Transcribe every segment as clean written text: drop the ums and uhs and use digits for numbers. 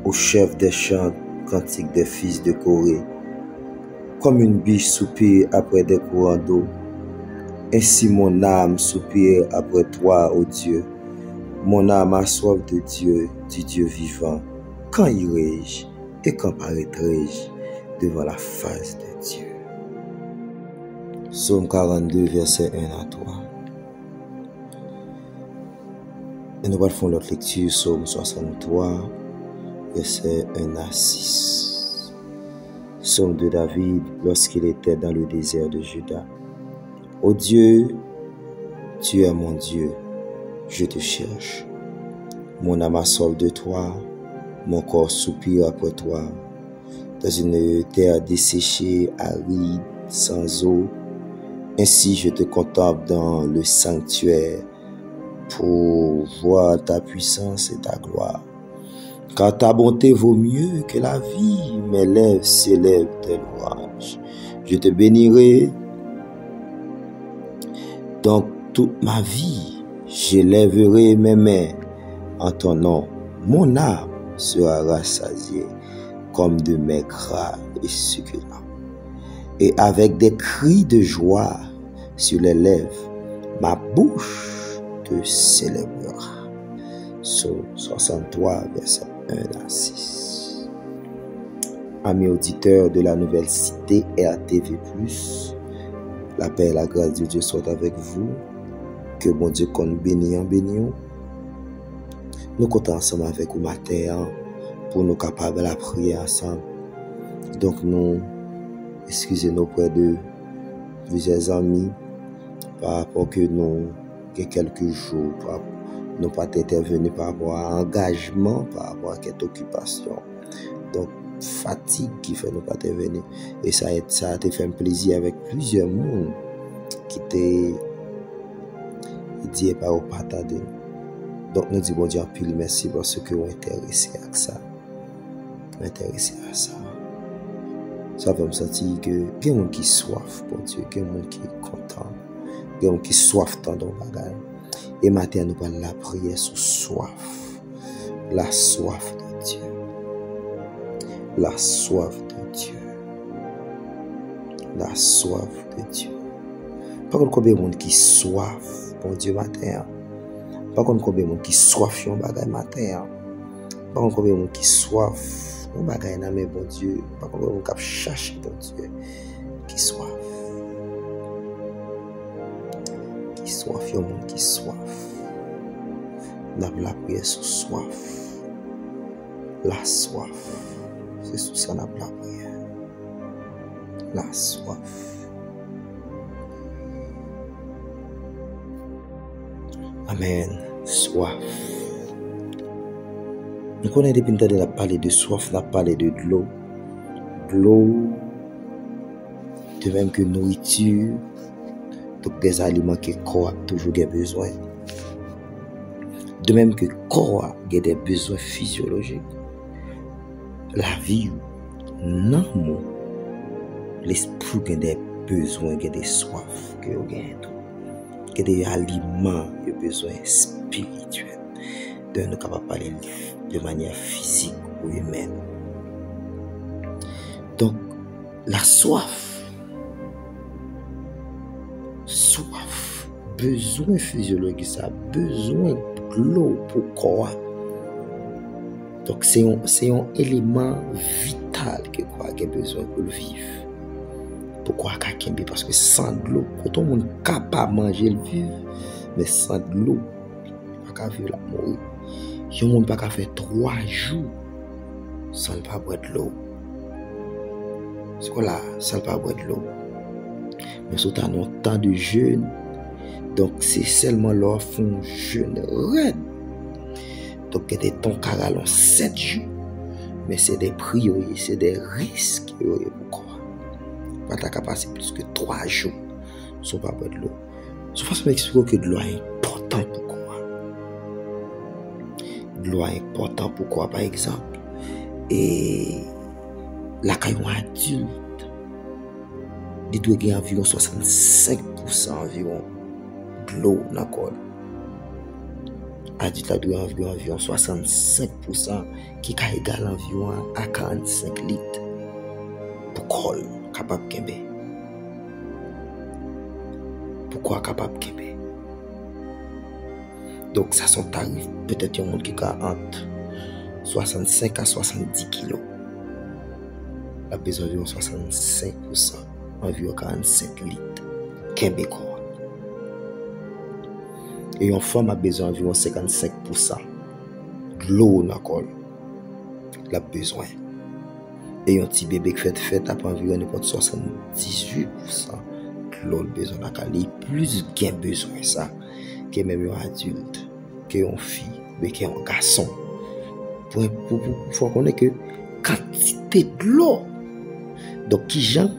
au chef des chants, cantique des fils de Corée. Comme une biche soupire après des courants d'eau, ainsi mon âme soupire après toi, ô Dieu. Mon âme a soif de Dieu, du Dieu vivant. Quand irai-je et quand paraîtrai-je devant la face de Dieu? Psaume 42, verset 1 à 3. Et nous allons faire l'autre lecture, Psaume 63, verset 1 à 6. Psaume de David lorsqu'il était dans le désert de Juda. Ô Dieu, tu es mon Dieu, je te cherche. Mon âme a soif de toi, mon corps soupire après toi. Dans une terre desséchée, aride, sans eau, ainsi je te contemple dans le sanctuaire pour voir ta puissance et ta gloire. Car ta bonté vaut mieux que la vie, mes lèvres s'élèvent tes louanges. Je te bénirai dans toute ma vie, j'élèverai mes mains en ton nom. Mon âme sera rassasiée comme de mets gras et succulents. Et avec des cris de joie sur les lèvres, ma bouche te célébrera. Psaume 63, verset 1 à 6. Amis auditeurs de la Nouvelle Cité RTV+, la paix et la grâce de Dieu soit avec vous. Que bon Dieu qu'on bénisse en bénisse. Nous comptons ensemble avec vous matin pour nous capables de la prier ensemble. Donc nous, excusez-nous auprès de plusieurs amis par rapport que nous, quelques jours, nous pas intervenir par rapport à engagement, par rapport à cette occupation. Donc fatigue qui fait nous pas intervenir. Et ça a été fait un plaisir avec plusieurs monde qui étaient dit par au partager. Donc nous disons bon Dieu pile merci parce que vous intéressé à ça. Intéressé à ça. Ça fait me sentir que il y a des gens qui soif pour Dieu, il y a des gens qui est content, il y a des gens qui soif tant dans bagage. Et maintenant nous parlons la prière sur soif. La soif de Dieu. La soif de Dieu. La soif de Dieu. Par contre, combien de monde qui soif pour Dieu matin? Par contre, combien de monde qui soif yon bagay matin? Par contre, combien de monde qui soif yon bagay nan men bon Dieu? Par contre, combien de monde qui cherche bon Dieu? Qui soif? Qui soif, yon monde qui soif. N'a la prière sur soif. La soif. C'est sous ça n'a la prière. La soif. Amen. Soif. Nous connaissons depuis longtemps de parler de soif, on a parlé de l'eau. De l'eau, de même que nourriture, donc des aliments que le corps a toujours besoin. De même que le corps a des besoins physiologiques. La vie, non, l'esprit a des besoins, a des soifs, que a des aliments, des besoins spirituels. Donc, nous capables de parler de manière physique ou humaine. Donc, la soif, besoin physiologique, ça besoin de l'eau pour corps. Donc, c'est un élément vital que quoi a besoin pour le vivre. Pourquoi quelqu'un? Parce que sans de l'eau, quand on est capable de manger le vivre, mais sans de l'eau, on ne peut pas vivre la mourir. Si on ne peut pas faire 3 jours sans ne pas boire de l'eau. C'est quoi là? Sans ne pas boire de l'eau. Mais surtout dans un temps de jeûne, donc c'est seulement leur font jeûne raide. Donc il y a des temps qui ont 7 jours, mais c'est des priorités, c'est des risques pourquoi. Pas ta capacité plus que 3 jours sans pas boire de l'eau. Je pense m'expliquer que de l'eau est important pourquoi. De l'eau est important pourquoi par exemple. Et la caillou adulte, il doit gagner environ 65% environ de l'eau dans le corps. Adulte là doit environ 65% qui est égal environ à 45 litres pour col capable kembe. Pourquoi capable kembe? Donc ça son tarif peut-être un monde qui a entre 65 à 70 kilos. La besoin environ 65%, environ 45 litres kembe quoi. Et une femme a besoin environ 55% de l'eau dans le col. Elle a besoin. Et un petit bébé qui fait après environ 78% de l'eau besoin dans le col. Et plus qu'il a besoin ça, que même un adulte, que une fille, mais que un garçon. Pour faut connaître que quantité de l'eau. Donc qui gens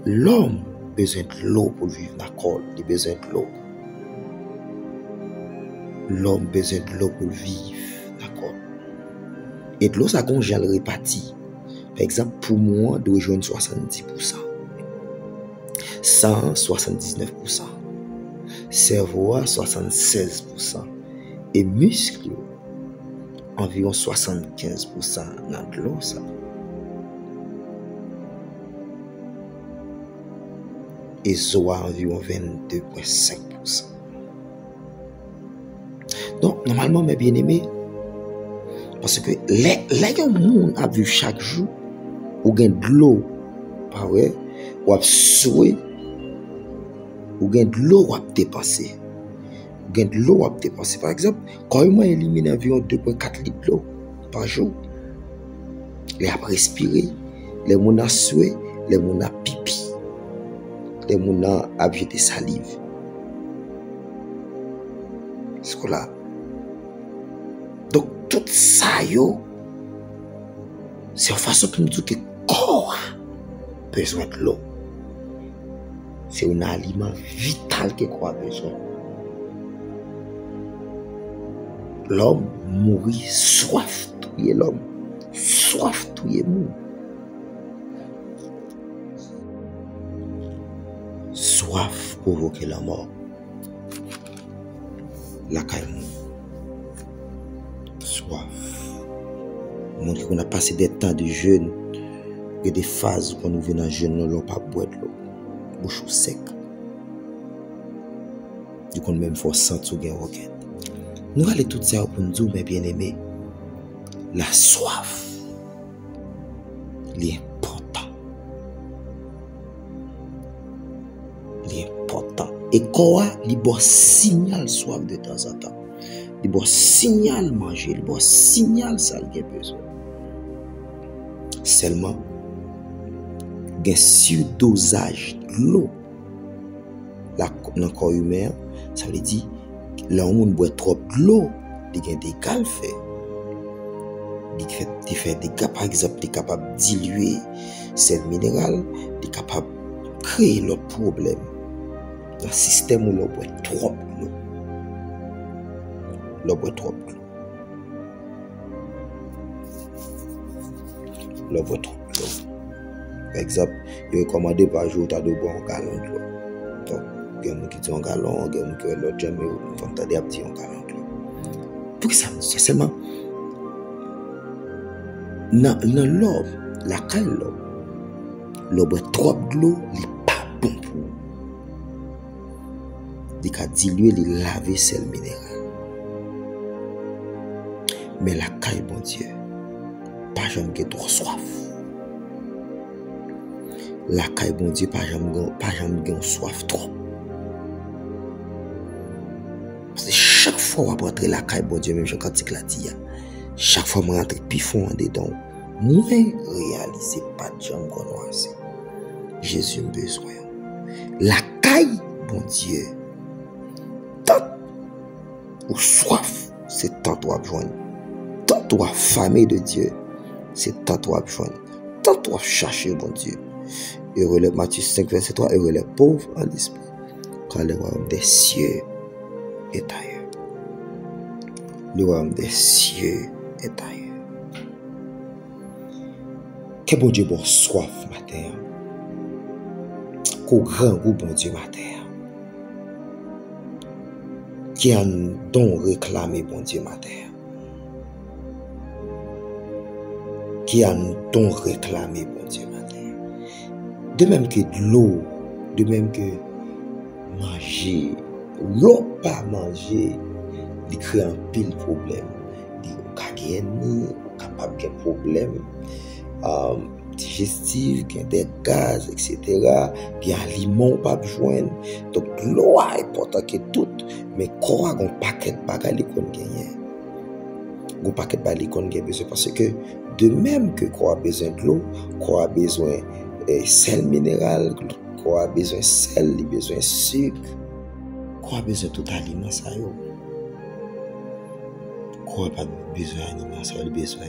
l'homme besoin de l'eau pour vivre dans le col. Il a besoin de l'eau. L'homme besoin de l'eau pour vivre, d'accord? Et de l'eau, ça congèle réparti. Par exemple, pour moi, doit rejoindre 70%. 179%. Cerveau, 76%. Et muscle, environ 75% dans de l'eau, ça. Et zoa, environ 22,5%. Donc, normalement, mes bien-aimés, parce que les monde a vu chaque jour, ou gain de l'eau, pas vrai, ou a souhait, ou gain de l'eau, ou a dépensé. Ou gain de l'eau, ou a dépensé. Par exemple, quand moi élimine environ 2,4 litres d'eau par jour, les a respiré, les moun a souhait, les moun a pipi, les moun a jeté salive. C'est quoi là? Donc, tout ça, c'est une façon pour nous dire que le corps a besoin de l'eau. C'est un aliment vital que le corps a besoin. L'homme mourit soif, tout est l'homme. Soif, tout est mou. Soif provoque la mort. La caille. Soif. Montre qu'on a passé des temps de jeûne, et des phases où nous venons jeûne, nous n'avons pas boire de l'eau. Bouche sec. Du coup, même faut sentir qu'il y a une roquette. Nous allons tout ça pour nous dire, mes bien-aimés, la soif, l'important. L'important. Et quoi, il y a un signal soif de temps en temps. Il y a un signal manger, il y a un signal ça qu'il a besoin. Seulement, il y a un surdosage de l'eau dans le corps humain. Ça veut dire, l'homme boit trop de l'eau, il y a des dégâts fait. Il fait des dégâts, par exemple, il est capable de diluer ces minérales, il est capable de créer l'autre problème. Dans le système où l'on boit trop de l'eau. L'eau boit trop de l'eau. L'eau boit trop de l'eau. Par exemple, il est recommandé par jour de boire un gallon de l'eau. Donc, il y a des gens qui disent un gallon, il y a des gens qui disent l'autre jamais, il faut entendre un petit gallon de l'eau. Pour que ça me dise, seulement, dans l'eau, la caille l'eau boit trop de l'eau, il n'est pas bon pour vous. Il a dilué, il laver ces minérales. Mais la caille, bon Dieu, pas jamais que trop soif. La caille, bon Dieu, pas jamais que soif trop. Parce que chaque fois qu'on rentre la caille, bon Dieu, même quand il a dit, chaque fois qu'on rentre plus fond en dedans, moi, réaliser pas de jambes qu'on a. Jésus a besoin. La caille, bon Dieu, tant ou soif, c'est tant toi besoin. Tant toi affamé de Dieu, c'est tant toi besoin. Tant toi chercher, bon Dieu. Heureux le Matthieu 5, verset 3, heureux les pauvres en esprit, car le royaume des cieux est ailleurs. Le royaume des cieux est ailleurs. Que bon Dieu bon soif matin. Qu'au grand goût bon Dieu matin. qui a donc réclamé bon Dieu matin. Qui a donc réclamé bon Dieu matin. De même que de l'eau, de même que manger, l'eau pas manger, il crée un pile problème. Il est capable de problème digestif, des gaz, etc. Puis aliments pas besoin. Donc l'eau est important que tout, mais quoi un paquet de bagages qu'on gagne. Un paquet de bagages qu'on gagne parce que de même que quoi a besoin de l'eau, quoi a besoin sel minéral, quoi a besoin de sel, il a besoin de sucre, quoi a besoin de tout aliment ça yo. Quoi pas besoin d'aliment ça il besoin.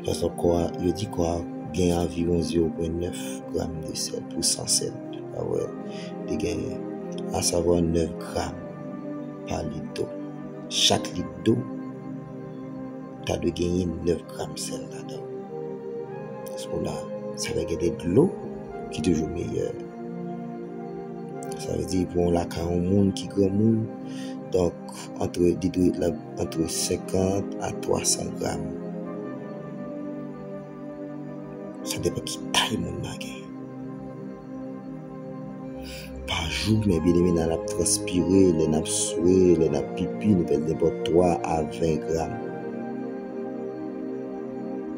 Parce que quoi, il dit quoi gagne environ 0,9 g de sel pour 100 sel. Ah ouais, il gagne à savoir 9 g par litre d'eau. Chaque litre d'eau, tu as de gagner 9 g de sel là-dedans. Parce que là, ça va gagner de l'eau qui est toujours meilleure. Ça veut dire pour la quand un monde qui grand monde, donc entre 50 à 300 grammes. Ça dépend qui taille mon magasin. Par jour, mais bien aimé, on a transpiré, on a sué, on a pipi, nous perdons n'importe 3 à 20 grammes.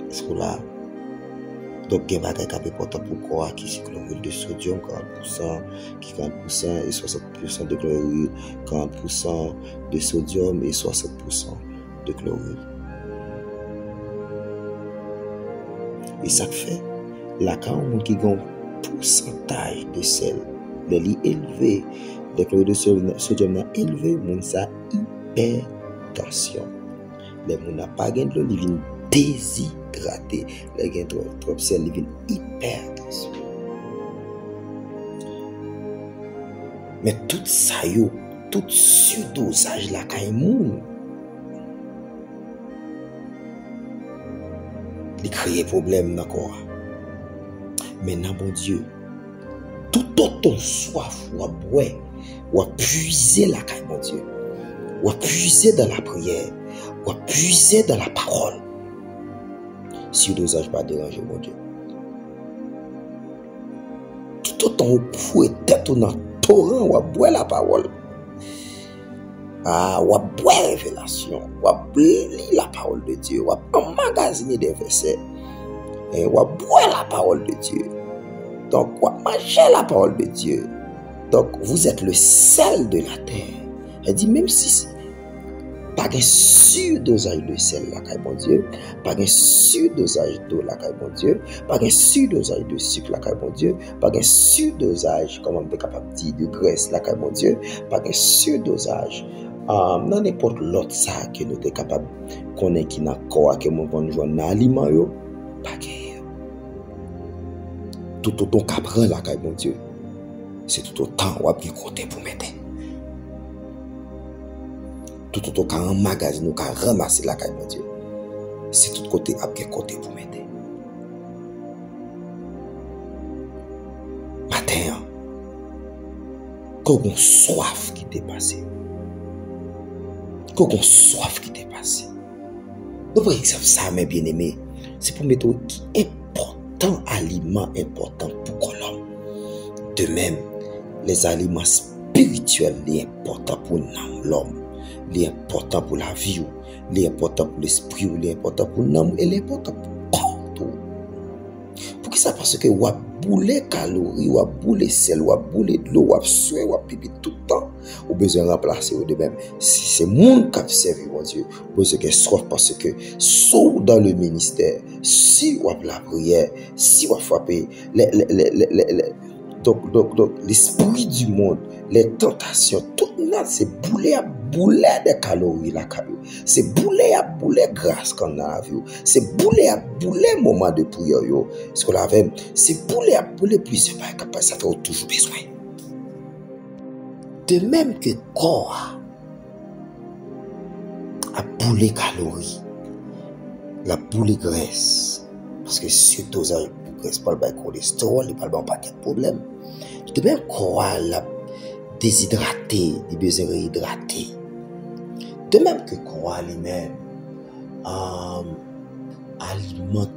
Est-ce que là, donc il y a des bagages qui sont importants pour quoi, qui c'est chlorure de sodium, 40%, qui 40% et 60% de chlorure, 40% de sodium et 60% de chlorure. Et ça fait, là, quand on a un pourcentage de sel, le lit élevé, le chlorure de sodium élevé, on a hypertension. Les gens n'ont pas de l'eau, ils viennent déshydrater. Les gens trop de sel, ils viennent hypertension. Mais tout ça, tout surdosage, là, quand il crée problème dans le corps. Maintenant, bon Dieu, tout autant soif, ou à boire, ou à puiser la caille, mon Dieu, ou à puiser dans la prière, ou à puiser dans la parole. Surdosage pas déranger, mon Dieu. Tout autant vous pouvez être dans le torrent, ou à boire la parole. Ou à boire la révélation, ou à lire la parole de Dieu, ou à emmagasiner des versets, ou à boire la parole de Dieu. Donc, ou à manger la parole de Dieu. Donc, vous êtes le sel de la terre. Elle dit, même si pas un surdosage de sel, là, mon Dieu, pas un surdosage d'eau, là, mon Dieu, pas un surdosage de sucre, là, mon Dieu, pas un surdosage, comme on peut capable de dire, de graisse, là, mon Dieu, pas un surdosage. Dans n'importe l'autre ça que nous sommes capables de connaître qui n'a quoi que nous pouvons jouer dans l'aliment, pas que tout autant qu'après la caille, mon Dieu, c'est tout autant ou à bien côté pour m'aider. Tout autant qu'un magasin nous qu'à ramasser la caille, mon Dieu, c'est tout côté à bien côté pour m'aider. Matin, quand on soif qui t'est passé. Quand on soif qui t'est passé. Donc, par exemple, ça, mes bien-aimés, c'est pour mettre qui important, aliment important pour l'homme. De même, les aliments spirituels, les importants pour l'homme, les importants pour la vie, les importants pour l'esprit, les importants pour l'homme et les importants pour tout. Pour qui ça? Parce que ou a bouler calories, ou a bouler sel, ou a bouler de l'eau, ou a suer, ou a pipi tout le temps, ou besoin de remplacer ou de même. Si c'est mon qui a servi, mon Dieu, besoin que soit parce que saut dans le ministère, si ou a la prière, si ou a frappé, donc l'esprit du monde, les tentations, tout là, c'est bouler de calories la caillou. C'est bouler grâce qu'on a vu. C'est bouler moment de prière yo. Ce qu'on avait, c'est bouler plus c'est pas capable ça fait toujours besoin. De même que corps a bouler calories, la bouler graisse parce que surdosage de graisse pas le cholestérol, il pas de problème. De même corps la déshydraté, il besoin réhydrater. De même que quoi lui-même, aliment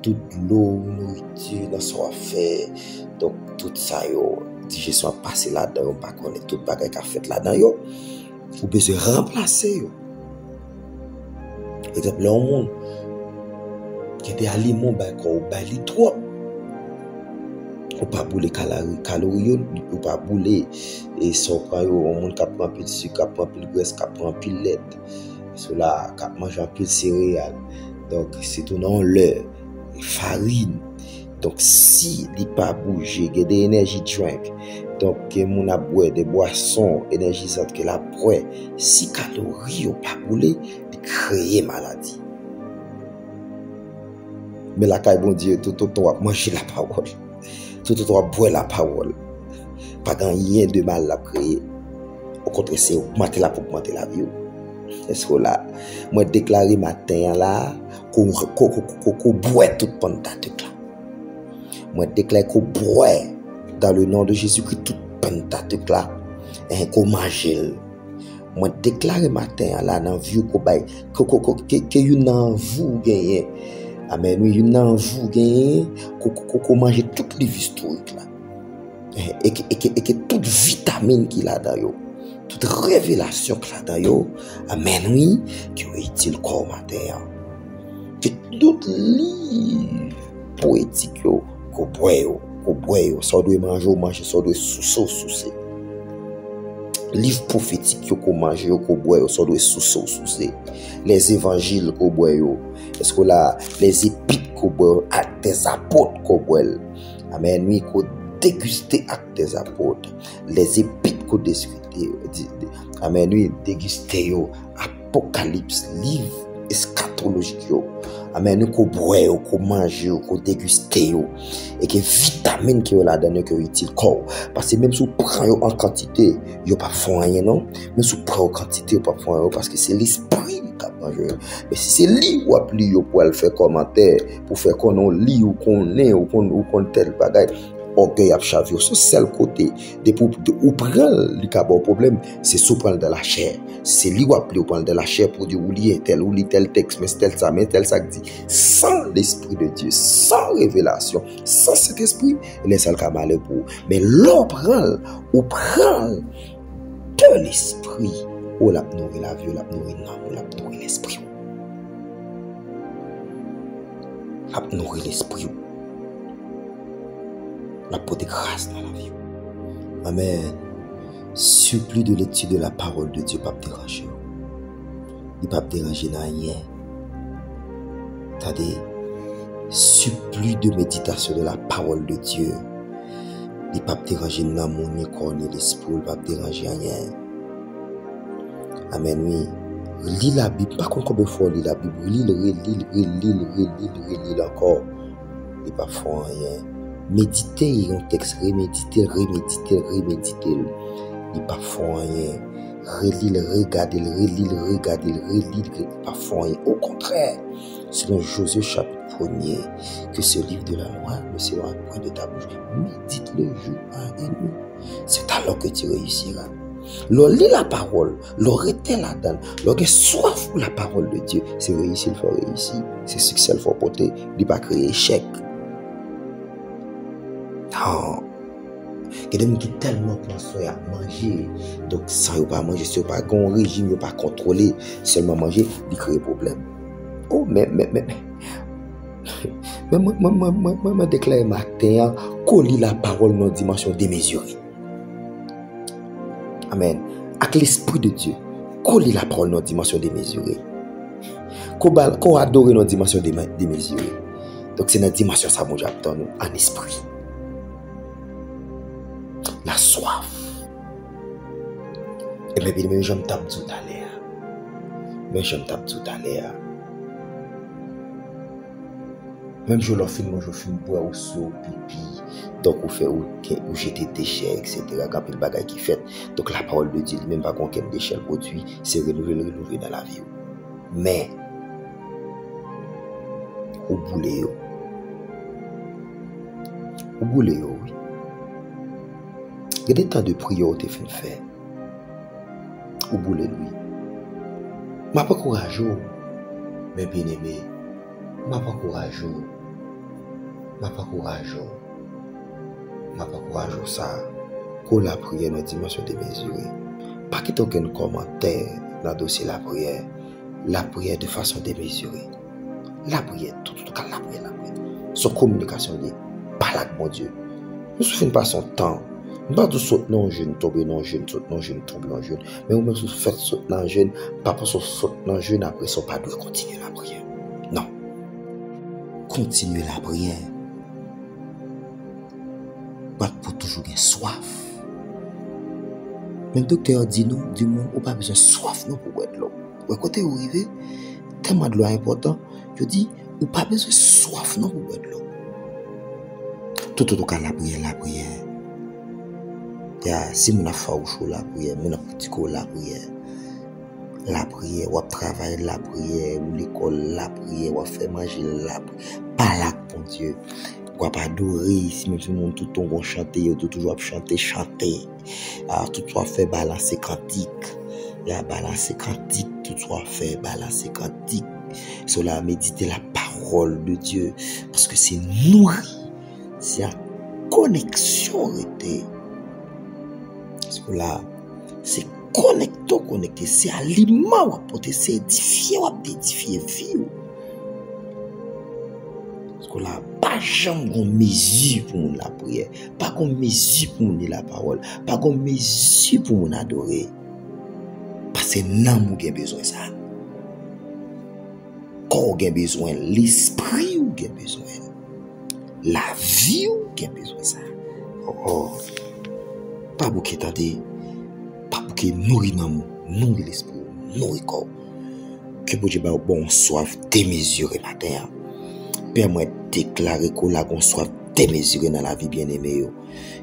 toute l'eau, nourriture, dans son affaire, donc tout ça, yo, digestion passé là-dedans, pas connaître tout bagage qu'a fait là-dedans, yo, vous besoin remplacer, yo. Par exemple, le monde qui a des aliments, qu'on bali trop. Ou pas bouler calories, ou pas bouler et son prend yo, on monde qui prend plus de sucre, qui prend plus de graisse, qui prend plus de lait. Cela qui mange un peu de céréales. Donc c'est tout non l'heure, farine. Donc si il pas bouger, il y a des energy drink. Donc mon a boire des boissons énergisantes que la boire, si calories ou pas bouler, il crée maladie. Mais la caille bon Dieu, tout va manger la parole. Tout va boire la parole. Pas rien de mal à créer. Au contraire, c'est augmenter la pour augmenter la vie. Est-ce que là, moi déclaré matin là, qu'on boit toute pantate là. Moi déclare qu'on boit dans le nom de Jésus-Christ toute pantate là, et qu'on mange. Moi déclare matin là dans vie qu'on bail, que une en vous gagner. Amen, oui, une en vous gagner, qu'on mange toutes les historiques là. Et que toute vitamine qu'il a dans yo, toute révélation qu'il a dans yo, amen, oui, qui est utile comme matin. Que toute livre poétique yo, qu'on boit, ça doit manger, ça doit sous livre prophétique qu'on mange, qu'on boit, ça doit sous les évangiles qu'on boit, est-ce que là, les épîtres qu'on boit, actes des apôtres qu'on boit, amen, oui, qu'on déguster actes des apôtres, les épîtres qu'on discuter, amen, oui, déguster, apocalypse, livre eschatologique, amen, nous qu'on boit, qu'on mange, qu'on déguster, et que vitamine qui est là-dedans qui est utile corps, parce que même si vous prenez en quantité, il n'y a pas fond rien non, mais si vous prenez en quantité, il n'y a pas fond rien parce que c'est l'esprit qui mange. Mais si c'est lui ou appli pour le faire commentaire, pour faire qu'on lit ou qu'on est ou qu'on tel bagage, orgueil à chavir sur seul côté ou prendre le problème, c'est sous prendre de la chair. C'est lui ou appli ou prendre de la chair pour dire ou lire tel texte, mais tel ça dit. Sans l'esprit de Dieu, sans révélation, sans cet esprit, il est seul qui a malheur pour. Mais l'on prend de l'esprit, ou la nourrir la vie, ou la nourrir l'âme, ou la nourrir l'esprit. La nourrir l'esprit. La peau de grâce dans la vie. Amen. Surplus de l'étude de la parole de Dieu, pas déranger. Il pas déranger dans rien. C'est-à-dire, surplus de méditation de la parole de Dieu. Il pas déranger dans mon corps ni l'esprit, il pas déranger rien. Amen, oui. Lis la Bible, pas combien de fois lis la Bible, lis encore. Il pas faire rien. Méditer un texte, reméditer. Il pas faire rien. Relire, regarder, pas faire rien. Au contraire, selon Josué chapitre 1er, que ce livre de la loi ne sera point de ta bouche. Médite-le jour et nuit. C'est alors que tu réussiras. L'on lit la parole, l'on retient là-dedans, l'on a soif pour la parole de Dieu. C'est réussir, il faut réussir. C'est succès, il faut porter. Il ne pas créer échec. Non. Il y a des gens qui tellement pensent à manger. Donc, sans pas manger, si pas un régime, pas contrôler, seulement manger, il crée problème. Oh, mais. Moi, déclare matin, qu'on lit la parole dans une dimension démesurée. Amen. Avec l'esprit de Dieu, qu'on lit la parole dans une dimension démesurée. Qu'on adore dans une dimension démesurée. Donc, c'est dans une dimension ça, mon j'attends en esprit. La soif. Et même je me tape tout à l'heure. Même je leur filme boire au saut, pipi. Donc, on fait ou jeter des déchets, etc. Quand il y a des bagages qui fait. Donc, la parole de Dieu, même pas qu'on ait des déchets produits, c'est renouveler dans la vie. Mais, au boulet, oui. Il y a des temps de prière où tu fais faire. ou boule lui. M'a pas courageux, mais bien aimé. M'a pas courageux. M'a pas courageux. M'a pas courageux ça. Qu'on la prière dans dimension démesurée. Pas qu'il y ait aucun commentaire dans le dossier la prière de façon démesurée. La prière, tout cas la prière. Son communication liée, pas avec mon Dieu. Nous ne faisons pas son temps. Nous ne faisons pas sauter dans le jeûne, tomber dans le jeûne, sauter dans le jeûne, tomber dans le jeûne. Mais nous faisons sauter dans le jeûne, pas pour sauter dans le jeûne, après ça, pas de continuer la prière. Non. Continuer la prière. Pas pour toujours avoir soif. Mais le docteur dit nous, du monde, on n'a pas besoin de soif non, pour boire de l'eau. Quand vous arrivez, tellement de l'eau est important, je dis, on n'a pas besoin de soif non, pour boire de l'eau. Tout au cas, la prière. Si on a faim chaud, la prière, on a petit coup, la prière, on travaille la prière, ou l'école, la prière, on fait manger la prière. Pas là, mon Dieu. On pas adorer, si même tout le monde tout le temps chanter, on toujours chanter. Alors tout soit fait balancer cantique. Balancer cantique, tout soit fait balancer cantique. Cela méditer la parole de Dieu parce que c'est nourri. C'est en connexion été. Cela c'est connecté, c'est aliment à porter, c'est édifier vie. Parce que là, pas jamais qu'on mesure pour la prière, pas qu'on mesure pour la parole, pas qu'on mesure pour adorer. Parce que non, on a besoin de ça. Corps a besoin, l'esprit a besoin, la vie a besoin de ça. Oh, pas beaucoup attendez, pas beaucoup nourrir l'esprit, nourrir le corps. Que vous Dieu bon soif démesurée matin. Père, moi déclarer qu'on a une soif démesurée dans la vie bien-aimée.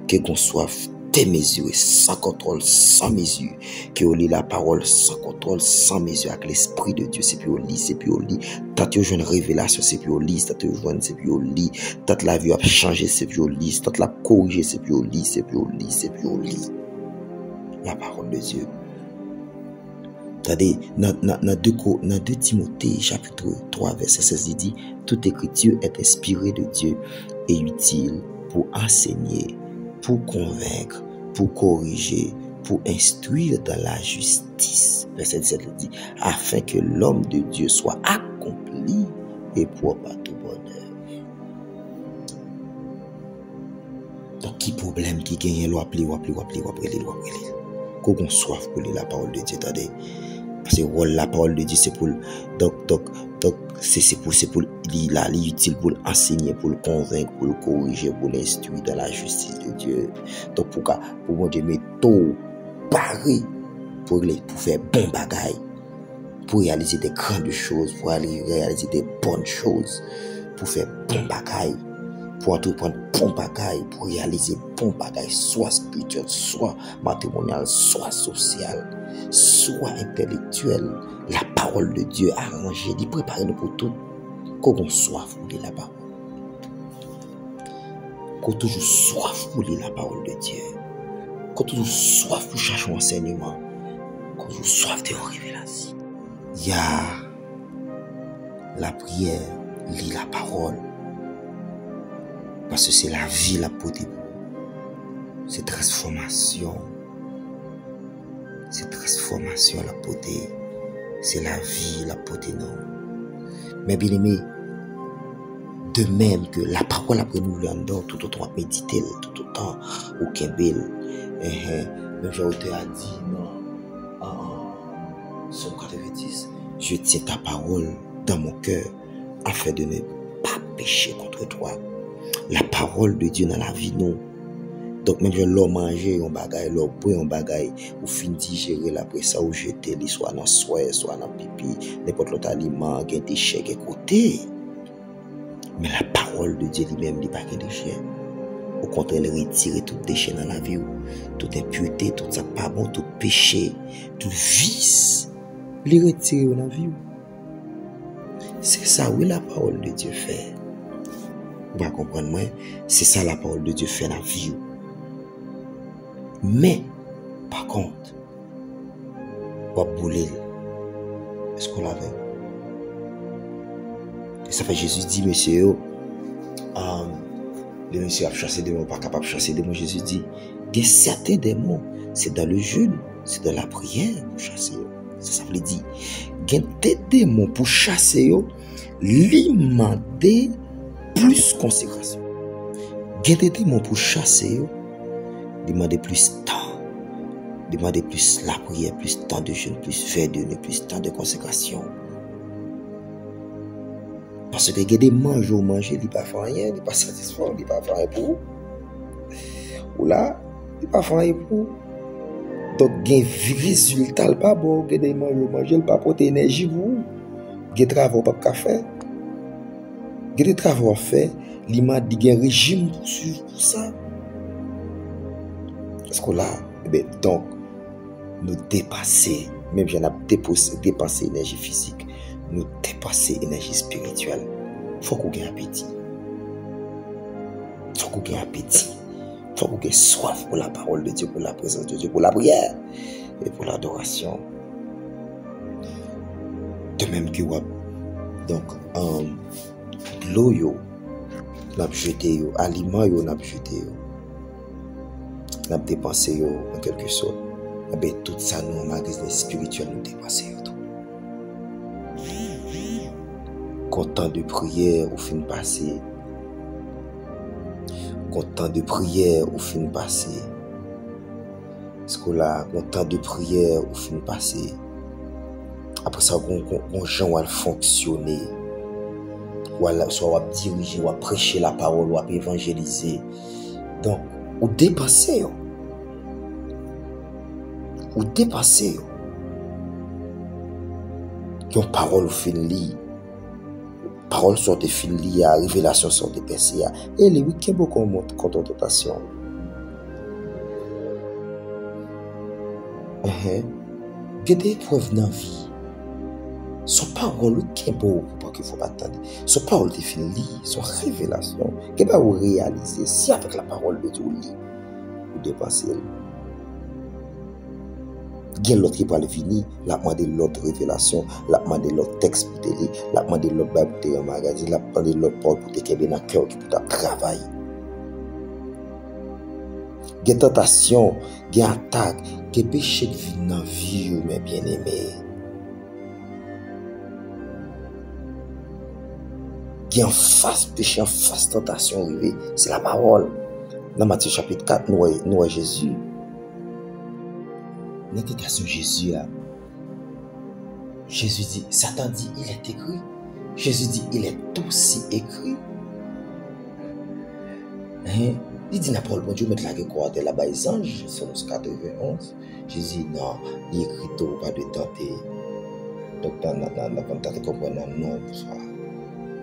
Que qu'on soif démesurée, sans contrôle, sans mesure. Que on lit la parole sans contrôle, sans mesure avec l'esprit de Dieu. C'est puis on lit. Tant que je une révélation, c'est puis on lit. Tant que je joins, c'est puis on lit. Tant que la vie a changé, c'est puis on lit. Tant que la corrigé, c'est puis on lit. La parole de Dieu. Regardez, dans 2 Timothée, chapitre 3, verset 16, il dit, toute écriture est inspirée de Dieu et utile pour enseigner, pour convaincre, pour corriger, pour instruire dans la justice. Verset 17, il dit, afin que l'homme de Dieu soit accompli et propre à tout bonheur. Donc, qui problème qui gagne, l'appeler. Qu'on soif pour lire la parole de Dieu, attendez. Parce que la parole de Dieu, c'est pour c'est pour utile pour enseigner, pour le convaincre, pour le corriger, pour l'instruire dans la justice de Dieu. Donc pour mon Dieu mettre tout paré pour faire bon bagaille, pour réaliser des grandes choses, pour réaliser des bonnes choses, pour faire bon bagaille, pour entreprendre bon bagaille, pour réaliser bon bagaille, soit spirituel, soit matrimonial, soit social, soit intellectuel. La parole de Dieu arrangée, il prépare nous pour tout. Qu'on soif pour lire la parole. Qu'on toujours soif pour lire la parole de Dieu. Qu'on toujours soif pour chercher un enseignement. Qu'on toujours soif de révélation. Il y a la prière, lire la parole. Parce que c'est la vie, la beauté. C'est transformation. C'est transformation, la beauté. C'est la vie, la beauté, non. Mais bien aimé, de même que la parole après nous l'endort, tout autant à méditer, tout autant au Kembel. Même l'auteur a dit, non, Somme 90, je tiens ta parole dans mon cœur afin de ne pas pécher contre toi. La parole de Dieu dans la vie, non. Donc, même si l'homme manger un bagay, l'homme boire un bagay, ou fin digérer après ça, ou jeter, soit dans soie, soit dans pipi, n'importe l'autre aliment, il y a des déchets à côté. Mais la parole de Dieu lui-même, il n'y a pas de déchets. Au contraire, il retire tout déchet dans la vie, toute impureté, tout ça pas bon, tout péché, tout vice, il retire dans la vie. C'est ça, oui, la parole de Dieu fait. Vous va comprendre, moi, c'est ça la parole de Dieu fait dans la vie. Mais, par contre, Ou bouler. Est-ce qu'on l'avait? Et ça fait Jésus dit, monsieur, le monsieur a chassé des démons, pas capable de chasser des démons. Jésus dit, il y a certains démons, c'est dans le jeûne, c'est dans la prière pour chasser. Ça veut dire, il y a des démons pour chasser, lui demander plus consécration. Il y a des démons pour chasser, demander plus de temps. Demander plus la prière, plus de temps de jeûne, plus faire de nuit, plus de temps de consécration. Parce que il y a des manger, il n'est pas fait rien, il n'est pas satisfait, il n'est pas fait rien pour vous. Ou là, il n'est pas fait rien pour vous. Donc, il y a un résultat, pas bon, il y a des manger, il n'est pas porter énergie pour vous. Il y a des travaux pas faire. Il y a des travaux à faire, il y a un régime pour suivre pour ça. Parce que là, donc, nous dépasser, même si on a dépassé l'énergie physique, nous dépasser l'énergie spirituelle. Il faut qu'on ait appétit. Il faut qu'on ait appétit. Il faut qu'on ait soif pour la parole de Dieu, pour la présence de Dieu, pour la prière et pour l'adoration. De même que donc, l'eau, n'a jeté, aliment, n'a jeté, n'a dépensé en quelque sorte. Eh bien, tout ça, nous, en magasin spirituel, nous dépassons tout. Content de prière au fin passé. Content de prière au fin passé. Parce que là, content de prière au fin passé. Après ça, on gens va fonctionner. Soit on va diriger, on va prêcher la parole, on va évangéliser. Donc, on dépasse. Ou dépasser qui ont parole au fin li parole sur des fins li à révélation sur des pensées et les week-ends beaucoup montre contentation il y a des épreuves dans la vie son parole qui est beau pour qu'il ne faut pas attendre son parole des fins li son révélation qui va vous réaliser si avec la parole de Dieu li vous dépassez. Il y a l'autre qui parle fini, la demandé l'autre révélation, la demandé l'autre texte pour te lire, la demandé l'autre Bible pour te emmagasiner, la demandé l'autre parole pour te kebe dans cœur qui pour travailler. Il y a tentation, il y a attaque, il y a péché qui vient dans la vie, mes bien-aimés. Il y a en face péché, en face tentation arrivée, c'est la parole. Dans Matthieu chapitre 4, nous voyons Jésus. Dans la tentation Jésus, Jésus dit, Satan dit, il est écrit. Jésus dit, il est aussi écrit. Il dit, n'importe bon Dieu, mettre la quoi de la bas ange, Somme 91. Jésus dit, non, il est écrit tout, pas de tenter. Donc, dans la tenter, comprendre, non,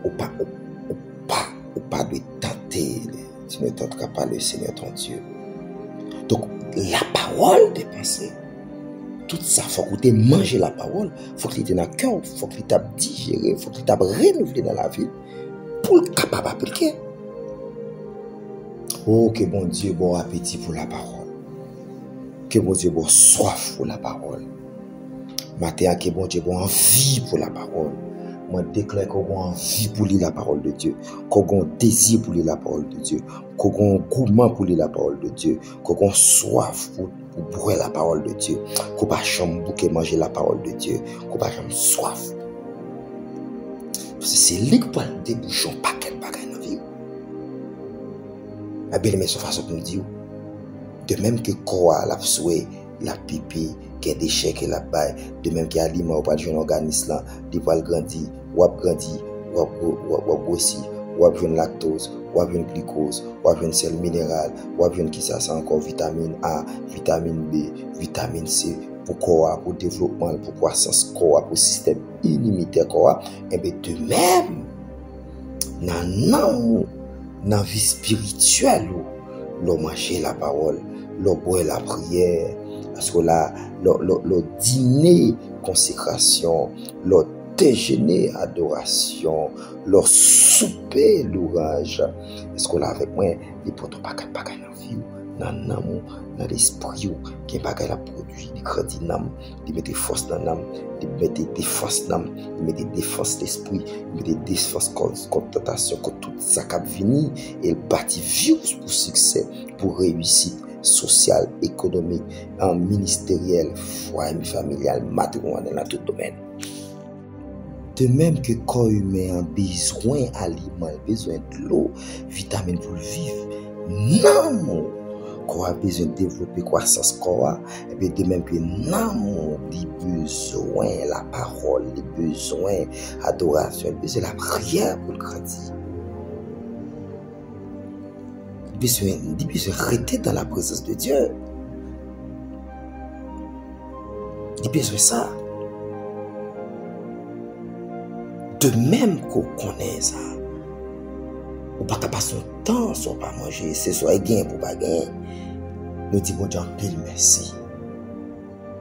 ou pas de tenter. Tu ne tenteras pas le Seigneur ton Dieu. Donc, la parole des pensées. Tout ça, il faut que tu manges la parole, il faut que tu aies dans le cœur, il faut que tu aies digéré, il faut que tu aies renouvelé dans la vie pour le capable d'appliquer. Oh, que bon Dieu, bon appétit pour la parole. Que bon Dieu, bon soif pour la parole. Matin, que bon Dieu, bon envie pour la parole. Moi, je déclare qu'on a envie pour lire la parole de Dieu, qu'on a désir pour lire la parole de Dieu, qu'on a gourmand pour lire la parole de Dieu, qu'on a soif pour boire la parole de Dieu, qu'on n'a pas jamais bouquet manger la parole de Dieu, qu'on n'a pas jamais soif. Parce que c'est lui qui peut déboucher un paquet de bagages dans la vie. La belle mais façon pour nous dire, de même que quoi la souhait, la pipi, qu'il y a des chèques et la baille, de même qu'il y a l'aliment ou pas de jeune organisme là, il va grandir, ou grossi, ou une lactose, ou une glucose, ou une sel minéral, ou une qui ça c'est encore vitamine A, vitamine B, vitamine C, pour quoi, pour développement, pour croissance quoi, pour système immunitaire quoi, et bien de même, dans la vie spirituelle, l'on mange la parole, l'on boit la prière, parce que là, le dîner consécration, le déjeuner adoration, le souper louange, parce que là avec moi, il ne peut pas gagner dans la vie, dans l'esprit, qui est bagay la produit, il grandit dans il met des forces dans l'âme, il met des forces dans l'âme, il met des forces d'esprit, il met des forces contre tentation, contre tout ça qui a venu, et il bâtit virus pour succès, pour réussite sociale, économique, ministérielle, foyer familial, matrimonial, dans tout domaine. De même que le corps humain a besoin d'aliments, besoin de l'eau, vitamines pour vivre, non, qu'on a besoin de développer croissance corps, et bien de même que non, il besoin la parole, il besoin adoration, il besoin la prière pour grandir. Il besoin rester dans la présence de Dieu. Il besoin ça. De même qu'on connaît ça, ou pas passer son temps sans pas manger, c'est soit gain pour pas gagner. Nous disons bon Dieu en pile merci.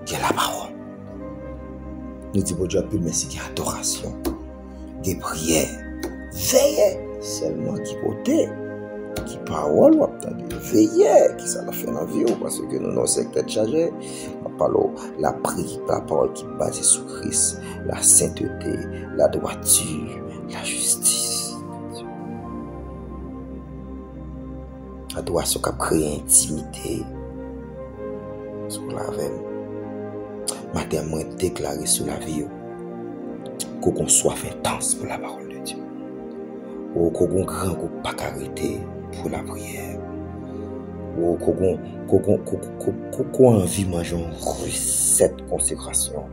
Qui est la parole. Nous disons bon Dieu en pile merci qui est adoration, des prières, veillez seulement qui côté, qui parole ou attendez, veillez qui ça la fait dans la vie parce que nous nos secteurs chargés. La prière, la parole qui est basée sur Christ, la sainteté, la droiture, la justice. Adoration qui a créé intimité. Sur la veine. Matin, moi, déclaré sur la vie. Qu'on soit intense pour la parole de Dieu. Ou qu'on grand coup pas arrêter pour la prière. Ou qu'on envie de manger cette consécration.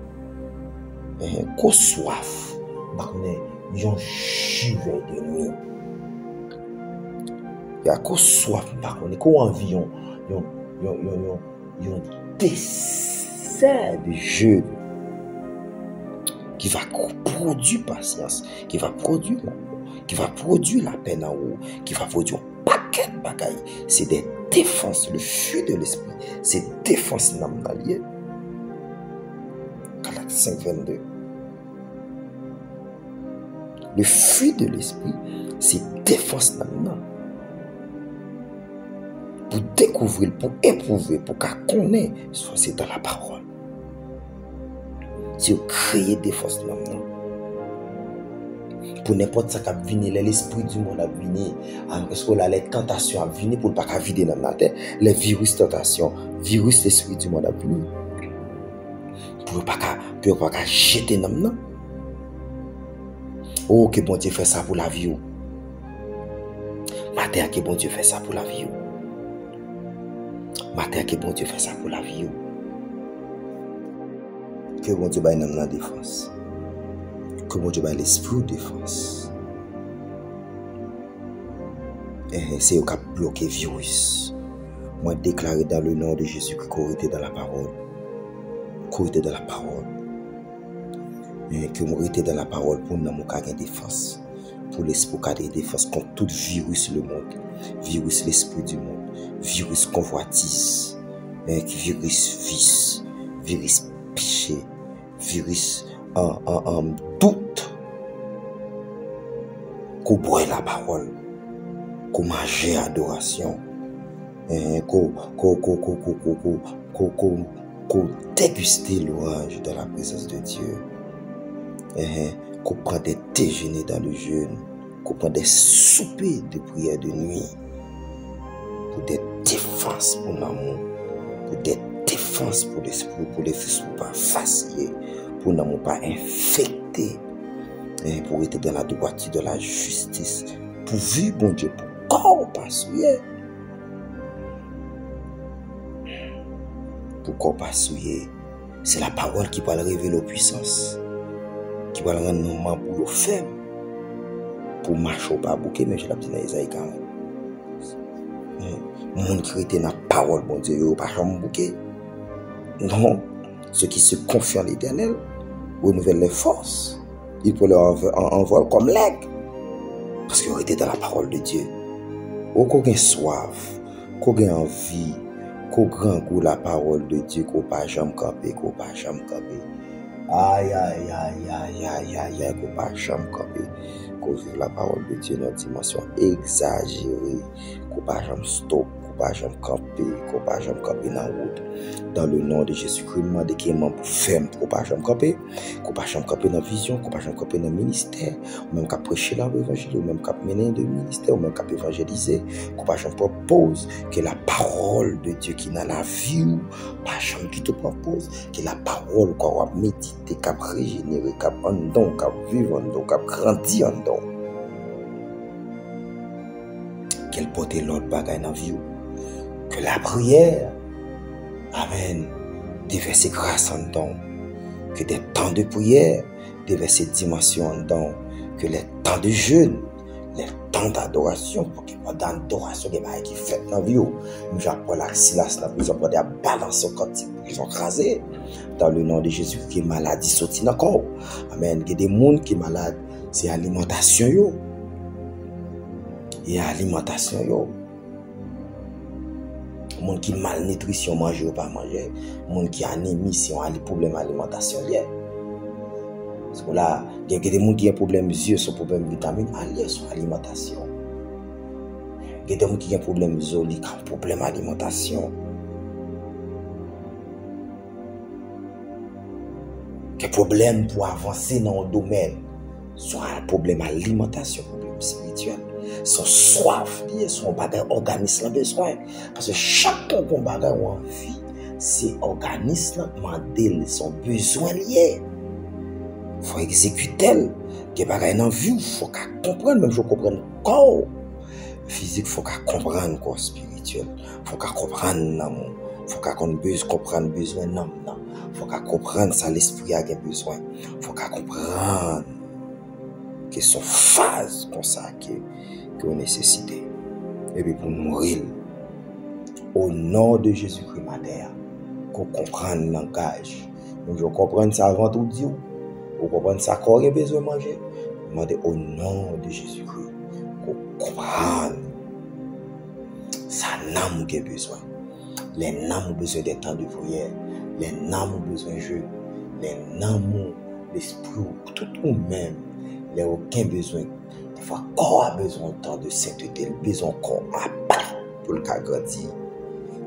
Qu'on soif. Qu'on ait un givet de nuit. Il y a qu'on soif. Qu'on envie un dessert de jeûne qui va produire patience, qui va produire la peine en haut, qui va produire un paquet de bagailles. C'est des défenses, le feu de l'esprit, c'est défense namnalier. Galates 5:22. Le feu de l'esprit, c'est défense namnalier. Pour découvrir, pour éprouver, pour qu'on connaisse, c'est dans la parole. Si vous créez des forces maintenant, pour n'importe ce qui a venu, l'esprit du monde a venu, parce que les tentations a venu pour ne pas vider dans la tête, les virus tentation, virus l'esprit du monde a venu, pour ne pas jeter dans la tête. Oh, que bon Dieu fait ça pour la vie. Matin, que bon Dieu fait ça pour la vie. Matin, que bon Dieu fait ça pour la vie. Que bon Dieu baille dans la défense. Que bon Dieu baille l'esprit de défense. Et c'est au cap bloqué virus. Moi déclaré dans le nom de Jésus que qu'on était dans la parole. Qu'on était dans la parole. Et que nous était dans la parole pour nous avoir une défense. Pour l'esprit qui a défense contre tout virus le monde. Virus l'esprit du monde. Virus convoitise, virus vice, virus péché, virus doute. Qu'on boit la parole, qu'on mange adoration, qu'on déguste l'orage dans la présence de Dieu, qu'on prend des déjeuners dans le jeûne, qu'on prend des soupers de prière de nuit. Pour des défenses pour l'amour, pour des défenses pour l'esprit, pour les fils pas fatigués, pour n'amour pas infecté, pour être dans la droiture, de la justice, pour vivre, bon Dieu, pour corps pas souillé. Pour corps pas souillé, c'est la parole qui va révéler aux puissances, qui va rendre nos mains pour le faire, pour marcher au pas bouquet, mais je l'ai dit dans Isaïe 40. Monde qui était dans la parole, bon Dieu, il n'y a pas de bouquet. Non, ceux qui se confient en l'Éternel renouvellent les forces. Ils peuvent leur envoler comme l'aigle. Parce qu'ils ont été dans la parole de Dieu. Qu'on ait soif, qu'on ait envie, qu'on grand goût la parole de Dieu, qu'on pas jamais camper, qu'on pas jamais camper. Aïe, aïe, aïe, aïe, aïe, aïe, aïe, qu'on pas jamais camper. Qu'on vive la parole de Dieu dans une dimension exagérée. qu'on pas jamais stop, qu'on pas jamais camper, qu'on pas jamais camper dans la route. Dans le nom de Jésus-Christ, demande qui est membre pour ferme, qu'on pas jamais camper, qu'on pas jamais camper dans la vision, qu'on pas jamais camper dans le ministère, ou même qu'à prêcher l'évangile, ou même qu'à mener le ministère, ou même qu'à évangéliser, qu'on pas jamais propose que la parole de Dieu qui est dans la vie, pas jamais qui te propose, que la parole qu'on va méditer, qu'on va régénérer, qu'on va en don, qu'on va vivre en don, qu'on va grandir en don. Qu'elle porte l'autre bagaille dans la vie. Que la prière, amen, déverse grâce en don. Que des temps de prière, déverse dimension en don. Que les temps de jeûne, les temps d'adoration, pour qu'il y ait d'adoration qui fait dans la vie. Nous j'apprends la silence, nous apprenons des balances quand ils ont crasé. Dans le nom de Jésus, qui est maladie sorti dans le corps. Amen. Il y a des gens qui sont malades, c'est alimentation. Et alimentation yo. Moun qui malnutrition mange ou pas manger, moun qui anémie si on a des problèmes d'alimentation lié. Parce que là, il y a des gens qui ont des problèmes yeux, sont problèmes de vitamines liés sur l'alimentation. Il y a des gens qui ont des problèmes yeux, qui ont des problèmes d'alimentation. Des problèmes pour avancer dans le domaine, soit un problème d'alimentation, problème spirituel. Son soif lié, son bagage organisme besoin. Parce que chaque bagage en vie, c'est organisme mandel, son besoin lié. Il faut exécuter. Que bagage en vie, il faut comprendre, même je comprends le corps physique, il faut comprendre le corps spirituel. Il faut comprendre l'amour. Il faut comprendre le besoin d'âme. Il faut comprendre ça, l'esprit a besoin. Il faut comprendre que son phase comme ça que nécessité. Et puis pour mourir, au nom de Jésus-Christ, madère, qu'on comprenne le langage. Donc, je comprends ça avant tout Dieu. Vous comprenez ça qu'on a besoin de manger. Demandez au nom de Jésus-Christ qu'on comprenne ça n'a pas besoin. Les n'ont besoin des temps de prière. Les n'ont besoin de jeu. Les n'ont l'esprit, tout nous-mêmes. Les aucun besoin. Des fois, corps a besoin de temps de sainteté, besoin corps à part pour le cas grandir.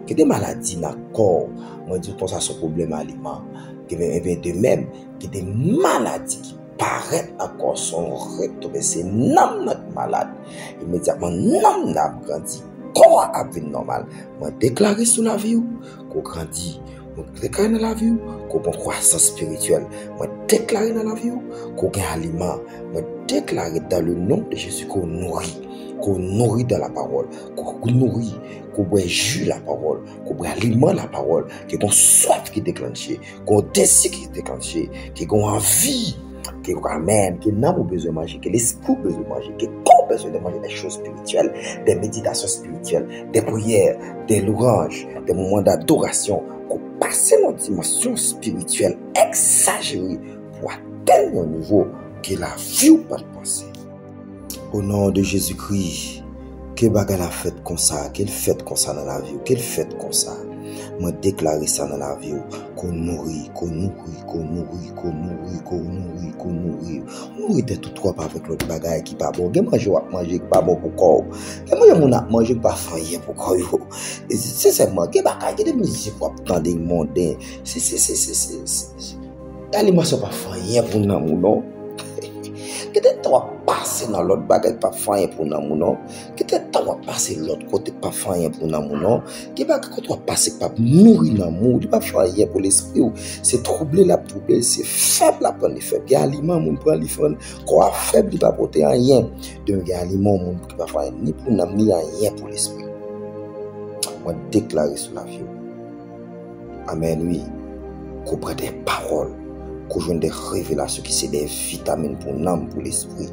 Que des maladies dans le corps, moi je dis que ça c'est un problème aliment. Que de même, que des maladies qui paraissent encore sont retombées, c'est non notre malade. Immédiatement, non n'a grandi, corps a vie normal. Moi déclarer sur la vie qu'on grandit. Moi déclarer dans la vie qu'on prend croissance spirituelle. Moi déclarer dans la vie qu'on gagne aliment. Moi déclarer dans le nom de Jésus qu'on nourrit dans la parole, qu'on nourrit, qu'on boit jus la parole, qu'on boit aliment la parole, qu'on soif qui est déclenché, qu'on désir qui est déclenché, qu'on envie, qu'on amène, qu'on n'a pas besoin de manger, que l'esprit a besoin de manger, que corps a besoin de manger des choses spirituelles, des méditations spirituelles, des prières, des louanges, des moments d'adoration, qu'on passe dans une dimension spirituelle exagérée pour atteindre un niveau que la vie ou pas de penser. Au nom de Jésus-Christ, que bagarre la fête comme ça, qu'elle fête comme ça dans la vie, qu'elle fête comme ça. Moi déclarer ça dans la vie, qu'on nourrit, qu'on nourrit, qu'on nourrit, qu'on nourrit, qu'on nourrit, qu'on nourrit. On nourrit tout trop avec l'autre bagaille qui pas bon. Manger qui pas bon pour corps. Manger qui pas faillir pour corps. C'est seulement que bagaille qui des musiques pour attendre le monde. L'alimentation pas faillir pour nous non. Que tu vas passer dans l'autre bagage pas faire pour nous non. Que tu vas passer l'autre côté pas faire pour nous non. Que tu vas passer pas nourrir l'amour, pas faire pour l'esprit. C'est troublé la troublé, c'est faible la prendre faible. Il y a aliment mon prend les faible, quoi faible il pas porter rien. Donc il y a aliment mon qui pas faire ni pour nous ni rien pour l'esprit. Moi déclarer sur la vie. Amen oui. Qu'on prenne des paroles. Qu'on joue des révélations qui sont des vitamines pour l'âme, pour l'esprit,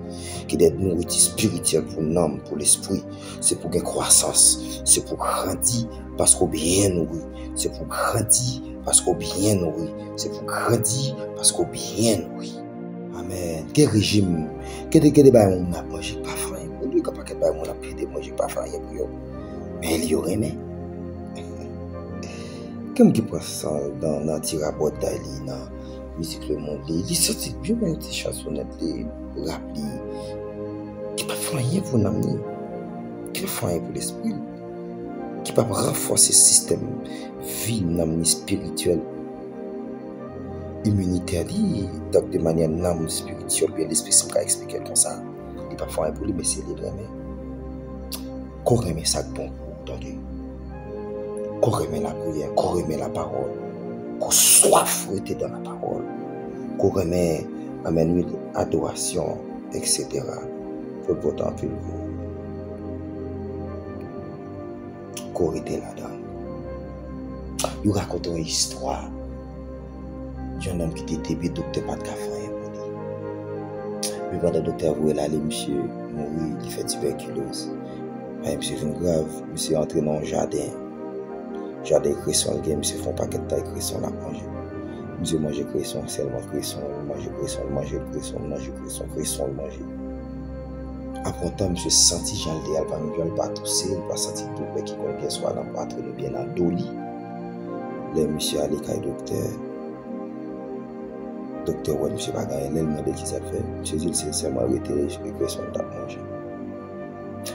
qui sont des nourritures spirituelles pour l'âme, pour l'esprit. C'est pour une croissance, c'est pour grandir parce qu'on est bien nourri, c'est pour grandir parce qu'on est bien nourri, c'est pour grandir parce qu'on est bien nourri. Amen. Quel régime, quel débat on a mangé pas faim, on dit que pas on a pu manger pas faim pour eux, mais il y aurait mais. Comme qui passe ça dans la tirabot d'Ali, musique le monde il sorti bien une petite chansonnette les rap qui pas rien pour n'amener qui fait pour l'esprit, qui peut renforcer le système vie spirituel, immunitaire, donc de manière non spirituelle, bien l'esprit, si je expliquer comme ça, il peut faire pour lui, mais c'est libre, mais qu'on remet ça bon, attendez, qu'on remet la prière, qu'on remet la parole, qu'on soif dans la parole, qu'on remet amène adoration, etc. Faut voter en plus qu'on était là-dedans. Il raconte une histoire d'un homme qui était bébé, docteur pas de café. Mais pendant le docteur voulait aller, monsieur mourir, il fait tuberculose. Monsieur fait grave, monsieur entré dans un jardin. Jardin cresson, le gars, monsieur fait un paquet de taille cresson là manger. Monsieur mange cresson, seulement cresson, mange cresson, mange cresson, mange cresson, cresson, mange. Après un temps, monsieur senti Jean Léal, il ne pas tousser, il ne pas sentir tout, qui connaît soit dans le patron, bien dans doli. Le monsieur allé à docteur. Docteur, ouais, monsieur Bagaille, il m'a demandé qui ça fait. Monsieur dit, c'est seulement arrêté, je peux que son tap manger.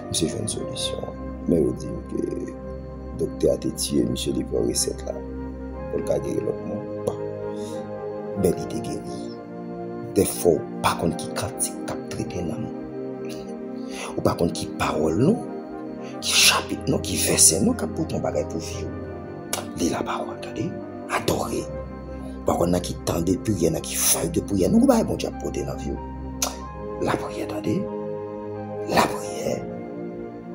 Monsieur fait une solution. Mais il dit que le docteur a été tué, monsieur dit pour recette là. Pour le cas guérir l'autre monde. Mais il était guéri. Des fois, par contre, qui pratique, qui traite non. Ou par contre, qui parole non. Qui chapitre non, qui verset non, qui pour ton bagage pour vivre. Lis la parole, regardez. Adorer. Par contre, qui tend de prière, qui faille de prière. Nous, bon Dieu, pour dans la vie. La prière, attendez. La prière.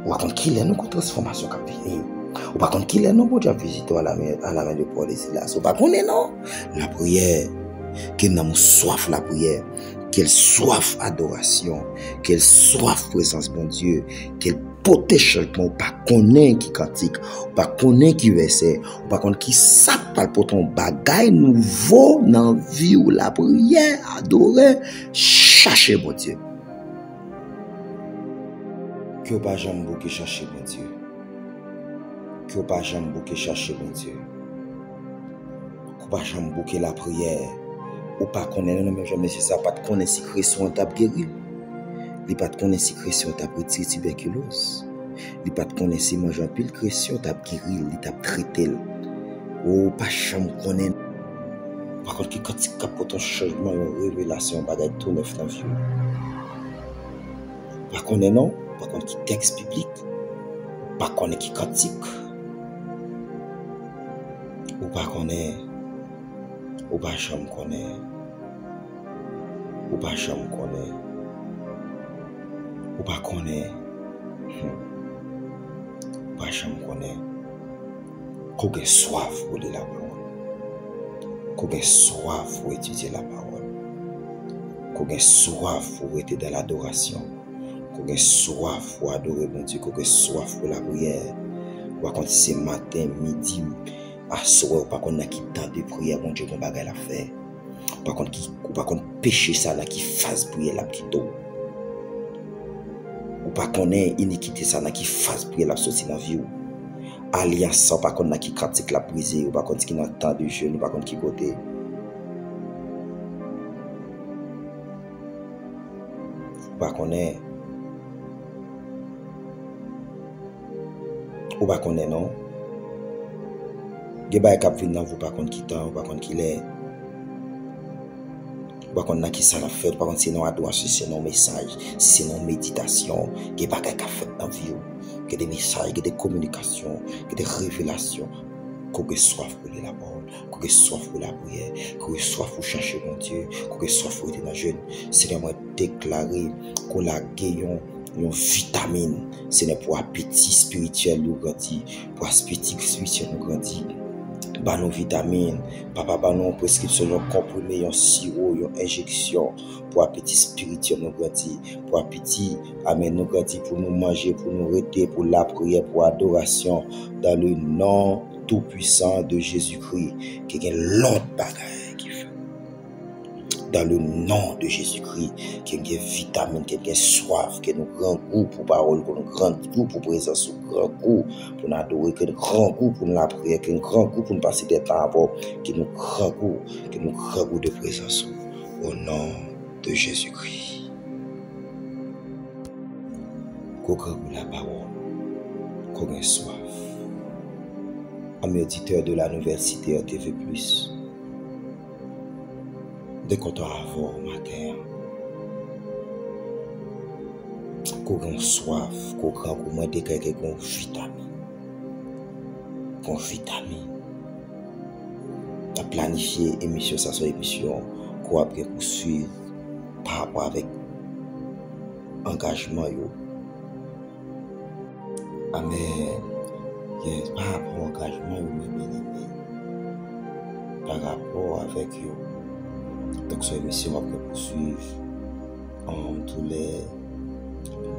Ou par contre, qui est nous contre transformation qui vient. Ou par contre, qui est nous, bon Dieu, visiter à la main de Paul et Silas. Ou par contre, non. La prière. Qu'elle n'a soif la prière. Qu'elle soif adoration. Qu'elle soif présence bon Dieu. Qu'elle porte changement. Pas connaît qui cantique. Pas connaît qui verset. Pas connaît qui sape par pour ton bagage nouveau dans la vie ou la prière. Adorer. Chercher bon Dieu. Que pas jamais bouquer chercher bon Dieu. Que pas jamais bouquer chercher bon Dieu. Que pas jamais bouquer la prière. Ou pas connaître non même jamais c'est ça pas de connaître si Christ t'a guéri. Il pas de connaître si Christ t'a retiré tuberculose. Il pas de connaître si manger un pile Christ t'a guéri, il t'a traité. Ou pas jamais connaître. Par contre quand tu capotes ton changement, une révélation bagage tout neuf dans vie. Pas connaître non, par contre qui texte biblique. Pas connaître qui cantique. Ou pas connaître. Ou pas jamais connaître. Ou pas jamais connaître. Ou pas connaître. Ou pas jamais connaître. Qu'on ait soif pour lire la parole. Qu'on ait soif pour étudier la parole. Qu'on ait soif pour être dans l'adoration. Qu'on ait soif pour adorer mon Dieu. Qu'on ait soif pour la prière. Ou quand c'est matin, midi, à soir, par contre, qui tant de prière, mon Dieu, qu'on bagaille la faire. Par contre, péché ça là qui fasse prier la petite eau. Ou pas qu'on ait iniquité ça là qui fasse prier la sortie dans la vie. Alliance ça, par contre, qui critique la brisée. Ou par contre, qui n'a tant de jeunes, ou par contre, qui côté. Ou pas qu'on ait. Ou pas qu'on ait, non. Ge bay kap vin nan vous par contre qui temps, par contre qui l'est. Par contre qui ça la fait, par contre c'est non adoration, c'est non message, c'est non méditation, ge bagay ka fait dans vie, que des messages, que des communications, que des révélations, qu'on ait soif pour la parole, qu'on ait soif pour la prière, qu'on ait soif pour chercher mon Dieu, qu'on ait soif pour être dans jeune. C'est moi déclarer qu'on la gagnons une vitamine, c'est pour appétit spirituel nous grandit, pour appétit spirituel nous grandit. Bah nos vitamines, papa bah nos prescription, nos comprimés, nos sirop, nos injections pour appétit spirituel nous grandit, pour appétit amen nous grandit pour nous manger, pour nous rester, pour la prière, pour adoration dans le nom tout puissant de Jésus-Christ qui est l'autre bagaille qui fait. Dans le nom de Jésus-Christ, qui a des vitamines, qui a des soif, qui a un grand goût pour parole, qui a un grand goût pour présence, un grand goût pour nous adorer, qui a un grand goût pour nous la prière, qui a un grand goût pour nous passer des temps avant, qui a un grand goût de présence. Au nom de Jésus-Christ. Qu'on grand goût la parole, qu'on ait soif. Amis auditeurs de la nouvelle cité TV+, dès qu'on avant au matin, qu'on ait soif, qu'on ait des vitamines. Qu'on vitamine. À planifier émission, ça soit émission qu'on va poursuivre par rapport avec engagement. Amen. Yes, par rapport à l'engagement, par rapport avec eux. Donc, cette émission va poursuivre tous les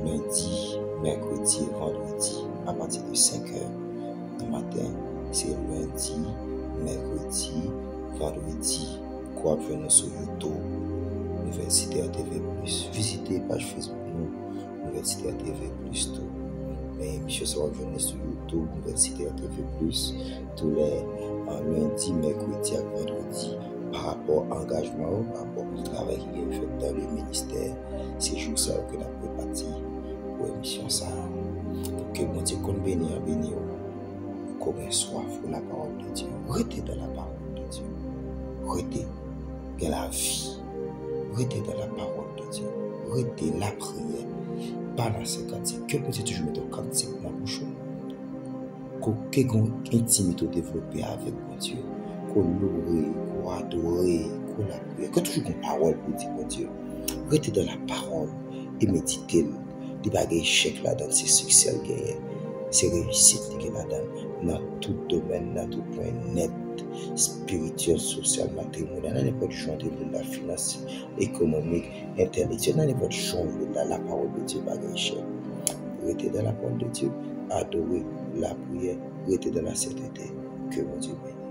lundis, mercredis et vendredis à partir de 5 h du matin. C'est lundi, mercredi, vendredi. Quoi venir sur YouTube, Université TV+. Visitez la page Facebook nous, Université TV+. Tout. Mais émission ça va venir sur YouTube, Université TV+. Tous les lundis, mercredi et vendredi. Par rapport à l'engagement, par rapport au travail qui est fait dans le ministère, c'est juste ça que nous avons parti pour l'émission ça. Pour que mon Dieu qu'on bénisse, qu'on ait soif pour la parole de Dieu. Restez dans la parole de Dieu. Restez dans la vie. Restez dans la parole de Dieu. Restez la prière. Pas dans ce cantique. Que mon Dieu toujours mettre un cantique dans la bouche. Que qu'on intimité développer avec mon Dieu. Qu'on louer, qu'on adorer, qu'on la prière. Que toujours une parole pour dire mon Dieu. Restez dans la parole et méditez. Les bagages échecs là-dedans, c'est succès gagné. C'est réussite qui est là-dedans. Dans tout domaine, dans tout point net, spirituel, social, matrimonial, dans n'importe chose de la finance, économique, intellectuelle, dans n'importe chose de la parole de Dieu, bagages. Restez dans la parole de Dieu, adorez la prière, restez dans la sainteté. Que mon Dieu bénisse.